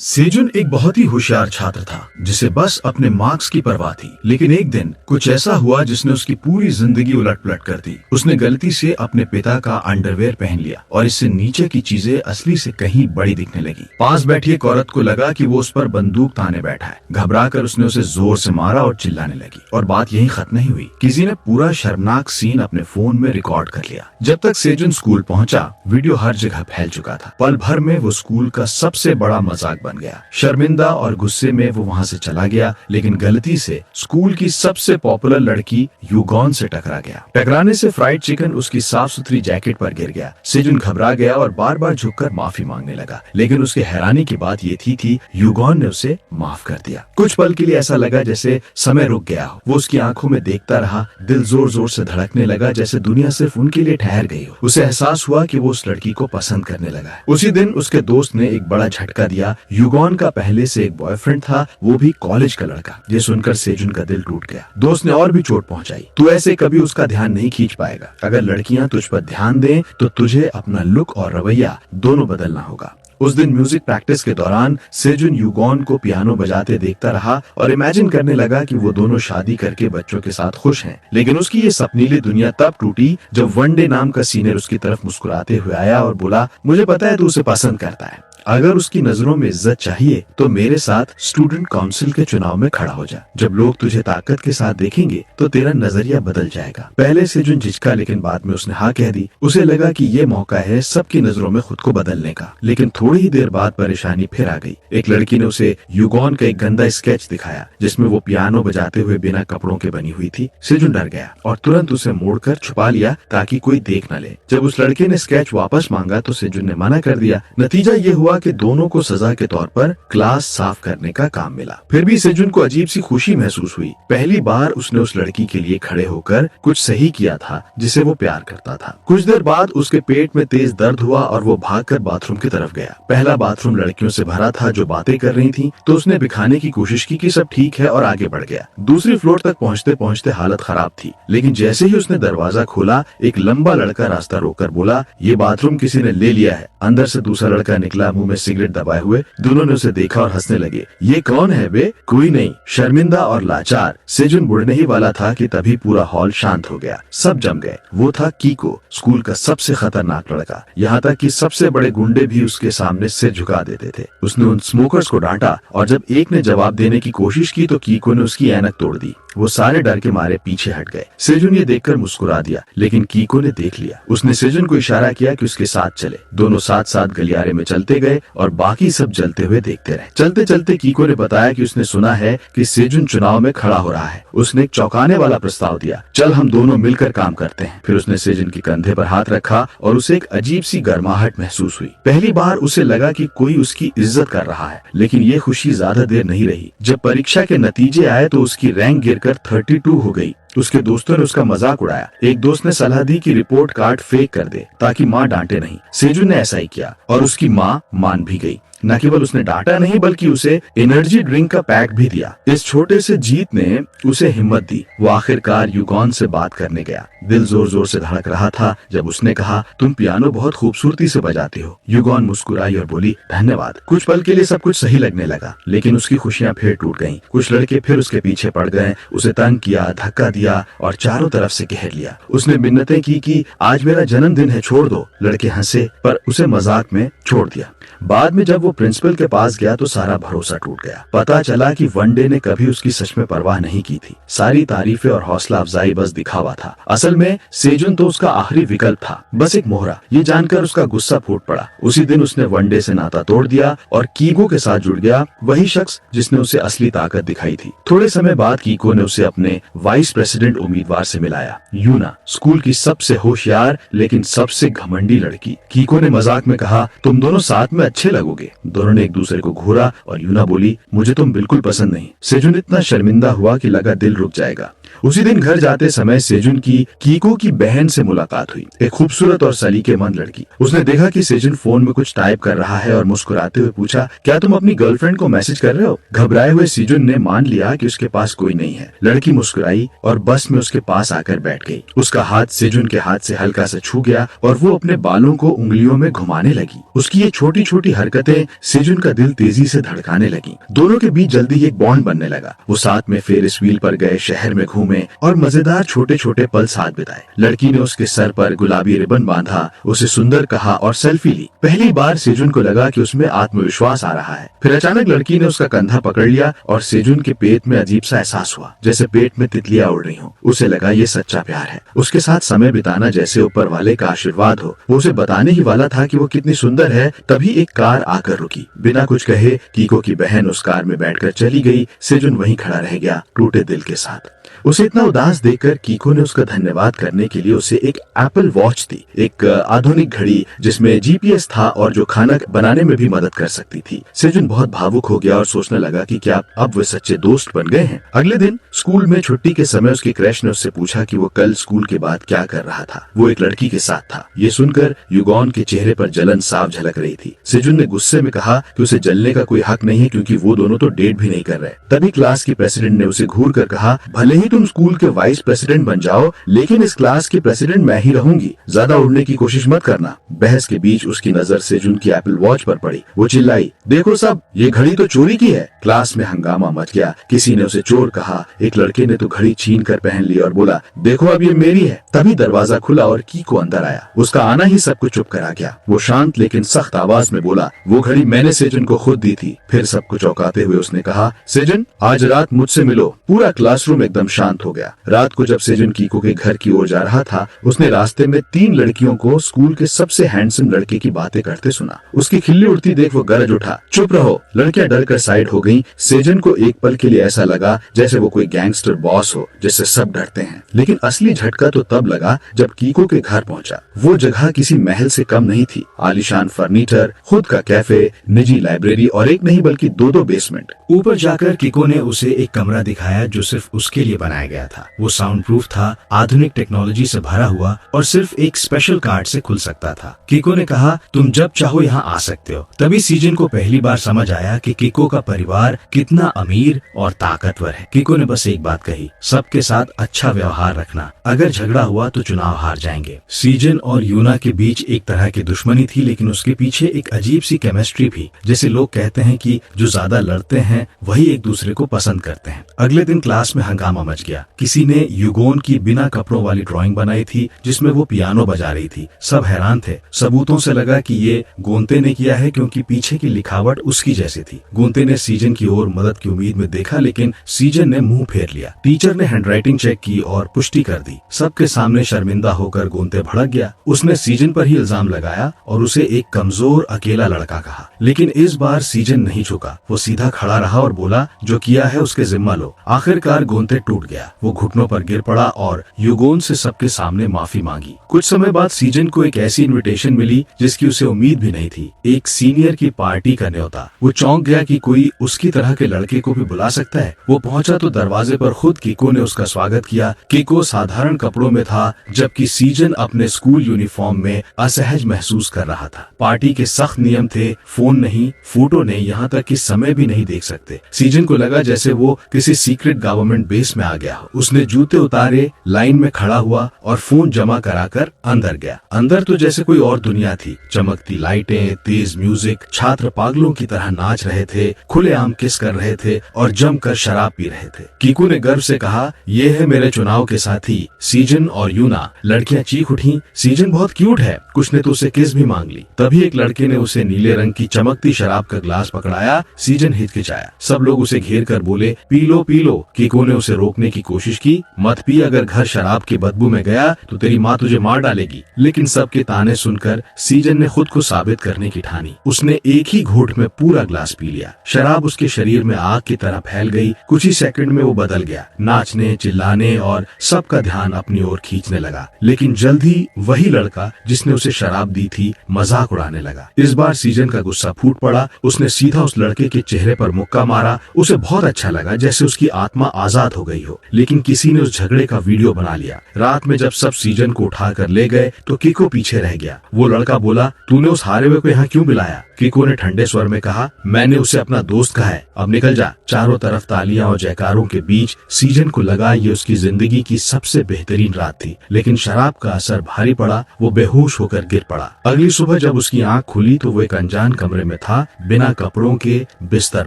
सेजुन एक बहुत ही होशियार छात्र था जिसे बस अपने मार्क्स की परवाह थी। लेकिन एक दिन कुछ ऐसा हुआ जिसने उसकी पूरी जिंदगी उलट-पलट कर दी। उसने गलती से अपने पिता का अंडरवेयर पहन लिया और इससे नीचे की चीजें असली से कहीं बड़ी दिखने लगी। पास बैठी एक औरत को लगा कि वो उस पर बंदूक ताने बैठा है। घबराकर उसने उसे जोर से मारा और चिल्लाने लगी। और बात यहीं खत्म नहीं हुई। किसी ने पूरा शर्मनाक सीन अपने फोन में रिकॉर्ड कर लिया। जब तक सेजुन स्कूल पहुंचा, वीडियो हर जगह फैल चुका था। पल भर में वो स्कूल का सबसे बड़ा मजाक बन गया। शर्मिंदा और गुस्से में वो वहाँ से चला गया, लेकिन गलती से स्कूल की सबसे पॉपुलर लड़की यूगॉन से टकरा गया। टकराने से फ्राइड चिकन उसकी साफ सुथरी जैकेट पर गिर गया। सेजुन घबरा गया और बार बार झुककर माफी मांगने लगा। लेकिन उसके हैरानी की बात ये थी कि यूगॉन ने उसे माफ कर दिया। कुछ पल के लिए ऐसा लगा जैसे समय रुक गया हो। वो उसकी आंखों में देखता रहा। दिल जोर जोर से धड़कने लगा, जैसे दुनिया सिर्फ उनके लिए ठहर गई हो। उसे एहसास हुआ कि वो उस लड़की को पसंद करने लगा है। उसी दिन उसके दोस्त ने एक बड़ा झटका दिया। यूगॉन का पहले से एक बॉयफ्रेंड था, वो भी कॉलेज का लड़का। ये सुनकर सेजुन का दिल टूट गया। दोस्त ने और भी चोट पहुंचाई। तू ऐसे कभी उसका ध्यान नहीं खींच पाएगा। अगर लड़कियां तुझ पर ध्यान दें तो तुझे अपना लुक और रवैया दोनों बदलना होगा। उस दिन म्यूजिक प्रैक्टिस के दौरान सेजुन यूगॉन को पियानो बजाते देखता रहा और इमेजिन करने लगा कि वो दोनों शादी करके बच्चों के साथ खुश हैं। लेकिन उसकी ये सपनीली दुनिया तब टूटी जब वनडे नाम का सीनियर उसकी तरफ मुस्कुराते हुए आया और बोला, मुझे पता है तू उसे पसंद करता है। अगर उसकी नजरों में इज्जत चाहिए तो मेरे साथ स्टूडेंट काउंसिल के चुनाव में खड़ा हो जा। जब लोग तुझे ताकत के साथ देखेंगे तो तेरा नजरिया बदल जाएगा। पहले सेजुन झिझका, लेकिन बाद में उसने हाँ कह दी। उसे लगा कि ये मौका है सबकी नजरों में खुद को बदलने का। लेकिन थोड़ी ही देर बाद परेशानी फिर आ गई। एक लड़की ने उसे यूगॉन का एक गंदा स्केच दिखाया जिसमें वो पियानो बजाते हुए बिना कपड़ों के बनी हुई थी। सेजुन डर गया और तुरंत उसे मोड़कर छुपा लिया ताकि कोई देख न ले। जब उस लड़के ने स्केच वापस मांगा तो सेजुन ने मना कर दिया। नतीजा ये हुआ कि दोनों को सजा के तौर पर क्लास साफ करने का काम मिला। फिर भी सेजुन को अजीब सी खुशी महसूस हुई। पहली बार उसने उस लड़की के लिए खड़े होकर कुछ सही किया था जिसे वो प्यार करता था। कुछ देर बाद उसके पेट में तेज दर्द हुआ और वो भागकर बाथरूम की तरफ गया। पहला बाथरूम लड़कियों से भरा था जो बातें कर रही थी, तो उसने दिखाने की कोशिश की कि सब ठीक है और आगे बढ़ गया। दूसरी फ्लोर तक पहुँचते पहुँचते हालत खराब थी, लेकिन जैसे ही उसने दरवाजा खोला एक लंबा लड़का रास्ता रोककर बोला, ये बाथरूम किसी ने ले लिया है। अंदर से दूसरा लड़का निकला, मुंह में सिगरेट दबाए हुए। दोनों ने उसे देखा और हंसने लगे। ये कौन है बे? कोई नहीं। शर्मिंदा और लाचार सेजुन बुढ़ने ही वाला था कि तभी पूरा हॉल शांत हो गया। सब जम गए। वो था कीको, स्कूल का सबसे खतरनाक लड़का। यहाँ तक कि सबसे बड़े गुंडे भी उसके सामने सिर झुका देते थे। उसने उन स्मोकर्स को डांटा और जब एक ने जवाब देने की कोशिश की तो कीको ने उसकी ऐनक तोड़ दी। वो सारे डर के मारे पीछे हट गए। सेजुन ये देखकर मुस्कुरा दिया, लेकिन कीको ने देख लिया। उसने सेजुन को इशारा किया कि उसके साथ चले। दोनों साथ साथ गलियारे में चलते गए और बाकी सब जलते हुए देखते रहे। चलते चलते कीको ने बताया कि उसने सुना है कि सेजुन चुनाव में खड़ा हो रहा है। उसने एक चौंकाने वाला प्रस्ताव दिया, चल हम दोनों मिलकर काम करते हैं। फिर उसने सेजुन के कंधे पर हाथ रखा और उसे एक अजीब सी गर्माहट महसूस हुई। पहली बार उसे लगा कि कोई उसकी इज्जत कर रहा है। लेकिन ये खुशी ज्यादा देर नहीं रही। जब परीक्षा के नतीजे आए तो उसकी रैंक गिरकर 32 हो गई। उसके दोस्तों ने उसका मजाक उड़ाया। एक दोस्त ने सलाह दी कि रिपोर्ट कार्ड फेक कर दे ताकि माँ डांटे नहीं। सेजुन ने ऐसा ही किया और उसकी माँ मान भी गई। न केवल उसने डांटा नहीं बल्कि उसे एनर्जी ड्रिंक का पैक भी दिया। इस छोटे से जीत ने उसे हिम्मत दी। वो आखिरकार यूगॉन से बात करने गया। दिल जोर जोर से धड़क रहा था जब उसने कहा, तुम पियानो बहुत खूबसूरती से बजाते हो। यूगॉन मुस्कुराई और बोली, धन्यवाद। कुछ पल के लिए सब कुछ सही लगने लगा, लेकिन उसकी खुशियाँ फिर टूट गईं। कुछ लड़के फिर उसके पीछे पड़ गए, उसे तंग किया, धक्का दिया और चारों तरफ से घेर लिया। उसने मिन्नतें की कि आज मेरा जन्मदिन है, छोड़ दो। लड़के हंसे पर उसे मजाक में छोड़ दिया। बाद में जब वो प्रिंसिपल के पास गया तो सारा भरोसा टूट गया। पता चला कि वनडे ने कभी उसकी सच में परवाह नहीं की थी। सारी तारीफें और हौसला अफजाई बस दिखावा था। असल में सेजुन तो उसका आखिरी विकल्प था, बस एक मोहरा। ये जानकर उसका गुस्सा फूट पड़ा। उसी दिन उसने वनडे से नाता तोड़ दिया और कीको के साथ जुड़ गया, वही शख्स जिसने उसे असली ताकत दिखाई थी। थोड़े समय बाद कीको ने उसे अपने वाइस प्रेसिडेंट उम्मीदवार से मिलाया, यूना, स्कूल की सबसे होशियार लेकिन सबसे घमंडी लड़की। कीको ने मजाक में कहा, तुम दोनों साथ में अच्छे लगोगे। दोनों ने एक दूसरे को घूरा और यूना बोली, मुझे तुम बिल्कुल पसंद नहीं। सेजुन इतना शर्मिंदा हुआ कि लगा दिल रुक जाएगा। उसी दिन घर जाते समय सेजुन की कीको की बहन से मुलाकात हुई, एक खूबसूरत और सलीकेमंद लड़की। उसने देखा कि सेजुन फोन में कुछ टाइप कर रहा है और मुस्कुराते हुए पूछा, क्या तुम अपनी गर्लफ्रेंड को मैसेज कर रहे हो? घबराए हुए सेजुन ने मान लिया कि उसके पास कोई नहीं है। लड़की मुस्कुराई और बस में उसके पास आकर बैठ गई। उसका हाथ सेजुन के हाथ से हल्का सा छू गया और वो अपने बालों को उंगलियों में घुमाने लगी। उसकी ये छोटी छोटी हरकतें सेजुन का दिल तेजी से धड़काने लगी। दोनों के बीच जल्दी एक बॉन्ड बनने लगा। वो साथ में फेरिस व्हील पर गए, शहर में घूमे और मजेदार छोटे छोटे पल साथ बिताए। लड़की ने उसके सर पर गुलाबी रिबन बांधा, उसे सुंदर कहा और सेल्फी ली। पहली बार सेजुन को लगा कि उसमें आत्मविश्वास आ रहा है। फिर अचानक लड़की ने उसका कंधा पकड़ लिया और सेजुन के पेट में अजीब सा एहसास हुआ, जैसे पेट में तितलियां उड़ रही हों। उसे लगा ये सच्चा प्यार है। उसके साथ समय बिताना जैसे ऊपर वाले का आशीर्वाद हो। वो उसे बताने ही वाला था कि वो कितनी सुंदर है, तभी एक कार आकर रुकी। बिना कुछ कहे कीको की बहन उस कार में बैठकर चली गई। सेजुन वहीं खड़ा रह गया, टूटे दिल के साथ। उसे इतना उदास देखकर कीको ने उसका धन्यवाद करने के लिए उसे एक एप्पल वॉच दी, एक आधुनिक घड़ी जिसमें जीपीएस था और जो खाना बनाने में भी मदद कर सकती थी। सेजुन बहुत भावुक हो गया और सोचने लगा कि क्या अब वे सच्चे दोस्त बन गए हैं। अगले दिन स्कूल में छुट्टी के समय उसकी क्रश ने उससे पूछा कि वो कल स्कूल के बाद क्या कर रहा था। वो एक लड़की के साथ था। ये सुनकर युगॉन के चेहरे पर जलन साफ झलक रही थी। सेजुन ने गुस्से में कहा कि उसे जलने का कोई हक नहीं है, क्योंकि वो दोनों तो डेट भी नहीं कर रहे। तभी क्लास की प्रेसिडेंट ने उसे घूर कर कहा, भले ही तुम स्कूल के वाइस प्रेसिडेंट बन जाओ, लेकिन इस क्लास की प्रेसिडेंट मैं ही रहूंगी। ज्यादा उड़ने की कोशिश मत करना। बहस के बीच उसकी नजर सेजुन की एप्पल वॉच पर पड़ी। वो चिल्लाई, देखो सब, ये घड़ी तो चोरी की है। क्लास में हंगामा मच गया। किसी ने उसे चोर कहा। एक लड़के ने तो घड़ी छीन कर पहन ली और बोला, देखो अब ये मेरी है। तभी दरवाजा खुला और कीको अंदर आया। उसका आना ही सबको चुप करा गया। वो शांत लेकिन सख्त आवाज में बोला, वो घड़ी मैंने सेजुन को खुद दी थी। फिर सबको चौंकाते हुए उसने कहा, सेजुन आज रात मुझसे मिलो। पूरा क्लासरूम एकदम शांत हो गया। रात को जब सेजुन कीको के घर की ओर जा रहा था, उसने रास्ते में 3 लड़कियों को स्कूल के सबसे हैंडसम लड़के की बातें करते सुना। उसकी खिल्ली उड़ती देख वो गरज उठा, चुप रहो। लड़कियां डर कर साइड हो गईं। सेजुन को एक पल के लिए ऐसा लगा जैसे वो कोई गैंगस्टर बॉस हो जिससे सब डरते हैं। लेकिन असली झटका तो तब लगा जब कीको के घर पहुंचा। वो जगह किसी महल से कम नहीं थी। आलीशान फर्नीचर, खुद का कैफे, निजी लाइब्रेरी और एक नहीं बल्कि 2-2 बेसमेंट। ऊपर जाकर कीको ने उसे एक कमरा दिखाया जो सिर्फ उसके लिए बनाया गया था। वो साउंड प्रूफ था, आधुनिक टेक्नोलॉजी से भरा हुआ और सिर्फ एक स्पेशल कार्ड से खुल सकता था। कीको ने कहा, तुम जब चाहो यहाँ आ सकते हो। तभी सीजन को पहली बार समझ आया कि कीको का परिवार कितना अमीर और ताकतवर है। कीको ने बस एक बात कही, सबके साथ अच्छा व्यवहार रखना, अगर झगड़ा हुआ तो चुनाव हार जाएंगे। सीजन और यूना के बीच एक तरह की दुश्मनी थी, लेकिन उसके पीछे एक अजीब सी केमिस्ट्री भी। जैसे लोग कहते हैं कि जो ज्यादा लड़ते हैं वही एक दूसरे को पसंद करते हैं। अगले दिन क्लास में हंगामा मच गया। किसी ने युगोन की बिना कपड़ों वाली ड्राइंग बनाई थी जिसमें वो पियानो बजा रही थी। सब हैरान थे। सबूतों से लगा कि ये गोंते ने किया है, क्योंकि पीछे की लिखावट उसकी जैसी थी। गोंते ने सीजन की ओर मदद की उम्मीद में देखा, लेकिन सीजन ने मुंह फेर लिया। टीचर ने हैंडराइटिंग चेक की और पुष्टि कर दी। सबके सामने शर्मिंदा होकर गोंते भड़क गया। उसने सीजन पर ही इल्जाम लगाया और उसे एक कमजोर अकेला लड़का कहा। लेकिन इस बार सीजन नहीं झुका। वो सीधा खड़ा रहा और बोला, जो किया है उसके जिम्मा लो। आखिरकार गोंते टूट गया। वो घुटनों पर गिर पड़ा और युगोन से सबके सामने माफी मांगी। कुछ समय बाद सीजन को एक ऐसी इनविटेशन मिली जिसकी उसे उम्मीद भी नहीं थी। एक सीनियर की पार्टी का न्योता। वो चौंक गया कि कोई उसकी तरह के लड़के को भी बुला सकता है। वो पहुंचा तो दरवाजे पर खुद कीको ने उसका स्वागत किया। कीको साधारण कपड़ों में था, जबकि सीजन अपने स्कूल यूनिफॉर्म में असहज महसूस कर रहा था। पार्टी के सख्त नियम थे, फोन नहीं, फोटो नहीं, यहाँ तक कि समय भी नहीं देख सकते। सीजन को लगा जैसे वो किसी सीक्रेट गवर्नमेंट बेस में आ गया हो। उसने जूते उतारे, लाइन में खड़ा हुआ और फोन जमा कराकर अंदर गया। अंदर तो जैसे कोई और दुनिया थी। चमकती लाइटें, तेज म्यूजिक, छात्र पागलों की तरह नाच रहे थे, खुलेआम किस कर रहे थे और जमकर शराब पी रहे थे। कीको ने गर्व से कहा, ये है मेरे चुनाव के साथी सीजन और यूना। लड़कियां चीख उठी, सीजन बहुत क्यूट है। कुछ ने तो उसे किस भी मांग ली। तभी एक लड़के ने उसे नीले रंग की चमकती शराब का ग्लास पकड़ाया। सीजन हिचकिचाया। सब लोग उसे घेर कर बोले, पी लो पी लो। कीको ने उसे रोकने की कोशिश की, मत पी, अगर घर शराब की बदबू में गया तो तेरी माँ तुझे मार डालेगी। लेकिन सबके ताने सुनकर सीजन ने खुद को साबित करने की ठानी। उसने एक ही घूंट में पूरा ग्लास पी लिया। शराब उसके शरीर में आग की तरह फैल गई। कुछ ही सेकंड में वो बदल गया, नाचने, चिल्लाने और सबका ध्यान अपनी ओर खींचने लगा। लेकिन जल्द ही वही लड़का जिसने उसे शराब दी थी मजाक उड़ाने लगा। इस बार सीजन का गुस्सा फूट पड़ा। उसने सीधा उस लड़के के चेहरे पर मुक्का मारा। उसे बहुत अच्छा लगा, जैसे उसकी आत्मा आजाद हो गई हो। हो, लेकिन किसी ने उस झगड़े का वीडियो बना लिया। रात में जब सब सीजन को उठा कर ले गए तो कीको पीछे रह गया। वो लड़का बोला, तूने उस हारे हुए को यहाँ क्यों बुलाया? कीको ने ठंडे स्वर में कहा, मैंने उसे अपना दोस्त कहा है, अब निकल जा। चारों तरफ तालियां और जयकारों के बीच सीजन को लगा ये उसकी जिंदगी की सबसे बेहतरीन रात थी, लेकिन शराब का असर भारी पड़ा। वो बेहोश होकर गिर पड़ा। अगली सुबह जब उसकी आंख खुली तो वो एक अनजान कमरे में था, बिना कपड़ों के बिस्तर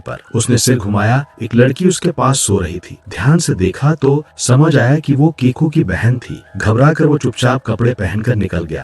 पर। उसने सिर घुमाया, एक लड़की उसके पास सो रही थी। ध्यान से देखा तो समझ आया कि वो कीको की बहन थी। घबरा कर वो चुपचाप कपड़े पहनकर निकल गया।